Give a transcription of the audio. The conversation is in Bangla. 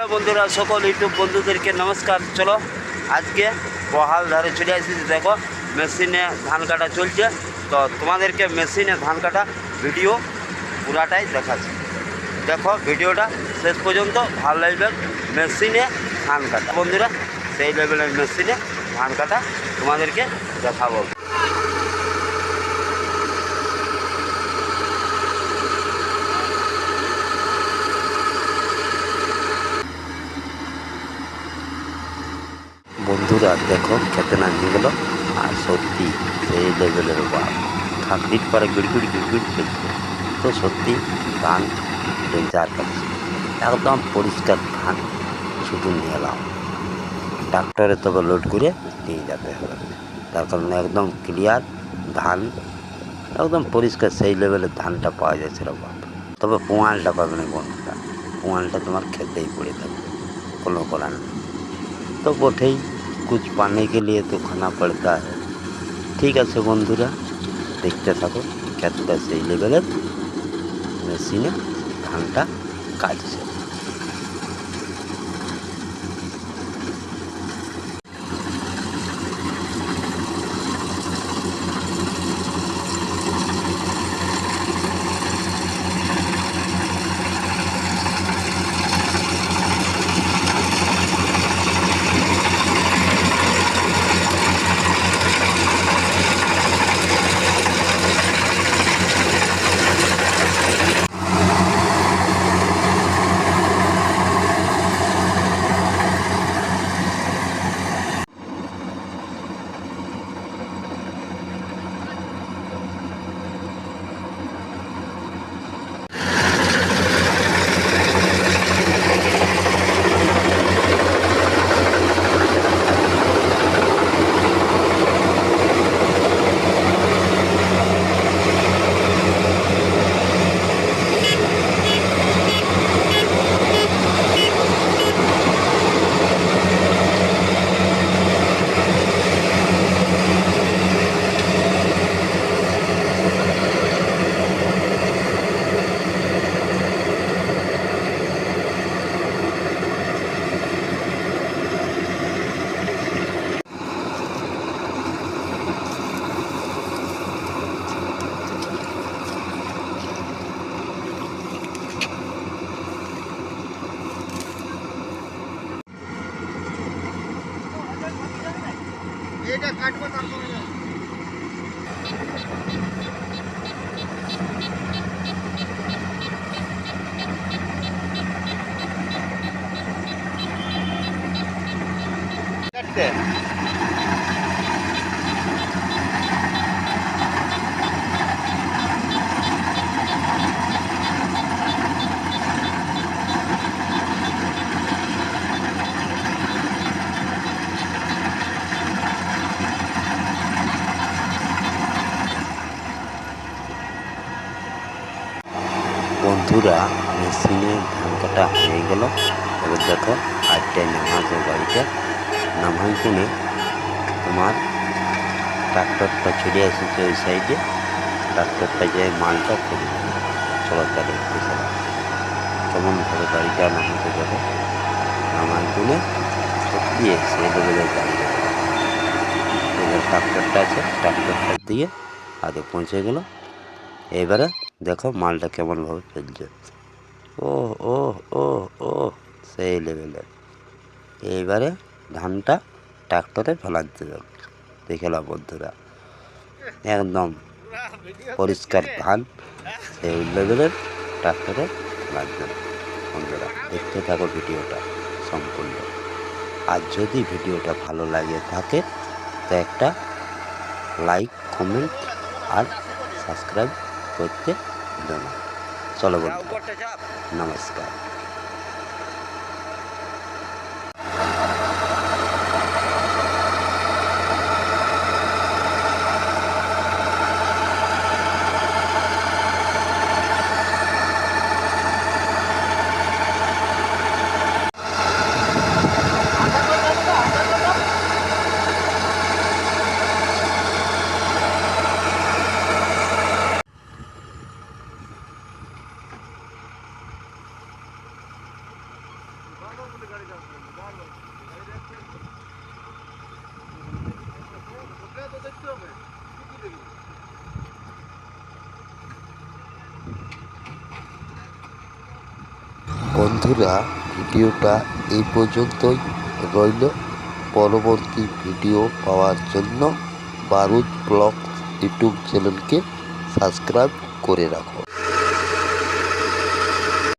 হ্যালো বন্ধুরা, সকল ইউটিউব বন্ধুদেরকে নমস্কার। চলো আজকে বহাল ধারে চলে আসছি। দেখো মেশিনে ধান কাটা চলছে, তো তোমাদেরকে মেশিনে ধান কাটা ভিডিও পুরাটাই দেখাচ্ছি। দেখো ভিডিওটা শেষ পর্যন্ত, ভালো লাগবে। মেশিনে ধান কাটা বন্ধুরা, সেই লেভেলের মেশিনে ধান কাটা তোমাদেরকে দেখাবো। বন্ধুরা দেখো খেতে নামিয়ে গেল, আর সত্যি সেই লেভেলের বাপ খাকড়ির পরে গিড়গিড় চলছে। তো সত্যি ধান ডেঞ্জার কাটছে, একদম পরিষ্কার ধান। শুধু নিয়ে এলাম ট্রাক্টরে, তবে লোড করে নিয়ে যেতে হবে, তার কারণে একদম ক্লিয়ার ধান, একদম পরিষ্কার সেই লেভেলের ধানটা পাওয়া যাচ্ছে রে বাপ। তবে পোঁয়ালটা পাবে না বন্ধুরা, পোঁয়ালটা তোমার খেতেই পড়ে থাকবে, কোনো করার নেই। तो বটেই कुछ पाने के लिए तो खाना पड़ता है। ঠিক আছে বন্ধুরা, দেখতে থাকো খেতটা সেই লেভেলের মেশিনে ধানটা কাটছে। এটা কাটবো তারপরে কাটতে। বন্ধুরা মেশিনে ধান কাটা হয়ে গেল। এবার দেখো আটটায় নামাজে গাড়িটা নামাই কিনে তোমার ট্রাক্টরটা চলে এসেছে ওই সাইডে। ট্রাক্টরটা যে মালটা করে চলো তাহলে দেখে কেমনভাবে গাড়িটা নামাতে যাবে। নামাই কিনে সত্যি সেই লেভেলের গাড়ি এবার ট্রাক্টরটা আছে, ট্রাক্টরটা দিয়ে আগে পৌঁছে গেল। এবারে দেখো মালটা কেমনভাবে ফেলছে। ও ও ও ও সেই লেভেলের। এইবারে ধানটা ট্রাক্টরে ফেলাতে যাবে। দেখে নাও বন্ধুরা, একদম পরিষ্কার ধান সেই লেভেলের ট্রাক্টরে ফেলাতে যাবে। বন্ধুরা দেখতে থাকো ভিডিওটা সম্পূর্ণ। আর যদি ভিডিওটা ভালো লাগে থাকে তো একটা লাইক, কমেন্ট আর সাবস্ক্রাইব করতে ভুলো না। চলো বন্ধুরা, নমস্কার। বন্ধুরা, ভিডিওটা এই পর্যন্তই রইল। পরবর্তী ভিডিও পাওয়ার জন্য বারুদ ব্লগ ইউটিউব চ্যানেলকে সাবস্ক্রাইব করে রাখো।